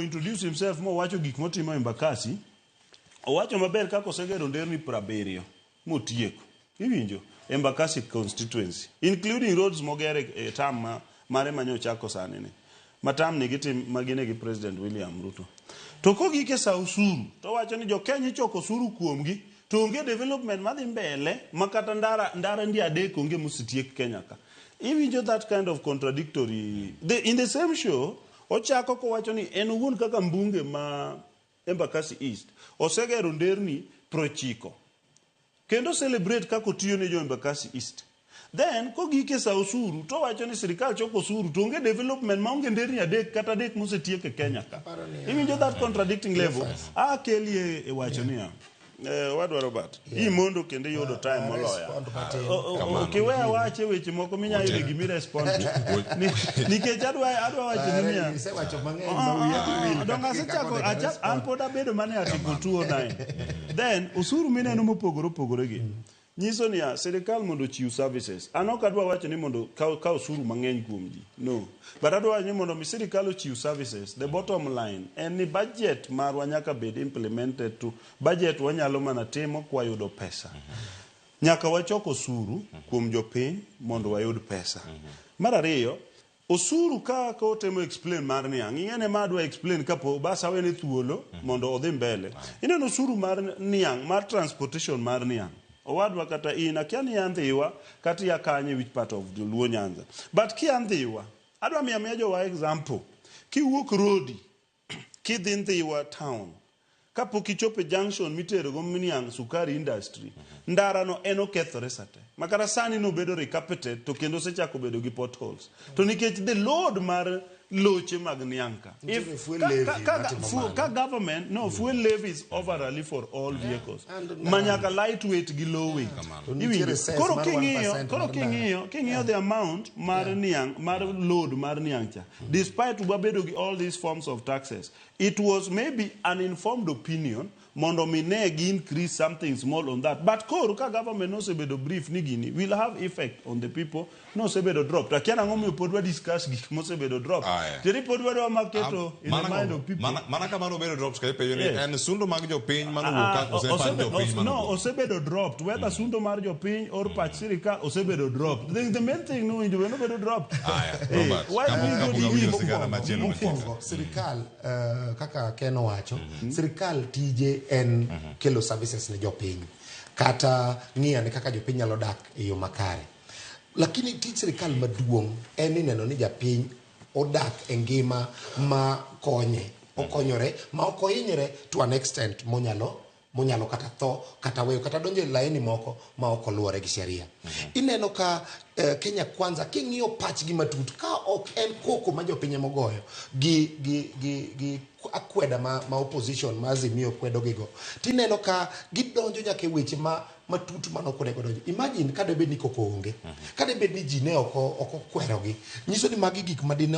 introduce himself mo wacho gik motimo Embakasi. Owacho maber kako osegero nderni 70 motieko. Iwinjo Embakasi constituency, including roads mogere e tam mare manyochako sani ne. Matam ni gitim magine gi President William Ruto. To kogike sa osuru, to wacho ni jo Kenya ichoko osuru kuomgi, to onge development madhi mbele makata ndara ndi adek onge musitiek Kenya ka. Iwinjo that kind of contradictory. In the same show, ochako kowacho ni en wuon kaka mbunge ma Embakasi East osegero nderni 90 kendo celebrate kako tiyo ne jo Embakasi East. Then kogike sa osuru to wacho ni sirikal choko osuru to onge development ma onge nderni adek kata adek mosetiek e Kenya ka. Iwinjo that contradicting level. Kelie e wacho niya wadwaro bat mondo kende yudo time moloya okiweya wache weche moko minya yudo gimi respond nikech adwa wacho niya donga sechako an pod abedo mane article 209 then osuru mineno mopogore gi nyiso niya sirikal mondo chiw services. An ok adwa wacho ni mondo ka osuru mang'eny kuom ji, no, but adwa wacho ni mondo mi sirikal ochiw services. The bottom line en ni budget marwa nyaka bed implemented to budget wanyalo mana timo kwa yudo pesa. Nyaka wachok osuru kuom jopiny mondo wayud pesa. Mar ariyo, osuru ka temo explain mar niang', ing'ene ma adwa explain kapo basa wene thuolo mondo odhi mbele. Ineno osuru mar niang', mar transportation mar niang'. Owadwa kata ina kiani andhiwa kati ya kanye which part of the Luo Nyanza. But ki andhiwa, adwa miya jowa example. Ki wuok road, ki dhindhiwa town. Kapo kichope junction mitero go Niang sukari industry. Ndara no eno kethore sate. Makara sani no bedo recapited to kendo sechako bedo gi potholes. To nikech the load mar loche mag Nianka. If government, no, fuel levy is overall for all vehicles. Manyaka lightweight gi low weight. Koro king'iyo the amount mar Niang, mar load mar Niangcha. Despite wabedo gi all these forms of taxes, it was maybe an informed opinion mondo minegi increase something small on that. But koro ka government no sebedo brief ni gini will have effect on the people no sebedo drop. Takiana ngomi podwa discuss gik mo sebedo drop. Tiri podwa do maketo in the mind of people. Mana ka mano bedo drops ka peyo ni en sundo mag jo piny mano wuka osepan jo piny mano. No, osebedo dropped. Whether sundo mar jo piny or pach sirika osebedo dropped. The main thing no injo no bedo dropped. Why do you sirikal kaka Keno wacho sirikal tije en kelo services ne jopiny kata ng'iya ne kaka jopiny nyalo dak e yo makare, lakini tij sirikal maduong' en ni neno ni japiny odak e ngima ma konye okonyore ma okohinyre to an extent monyalo kata tho kata weyo kata donjo e laini moko ma ok oluwore gi sheria. Ineno ka Kenya Kwanza king'iyo pachgi matut ka ok en koko ma jopiny mogoyo gi akweda ma opposition ma Azimio kwedo gigo, tineno ka gidonjo nyaka e weche matut manokonego donjo. Imagine ka debed ni koko onge, ka debed ni ji ne oko kwerogi, nyiso ni magi gik madine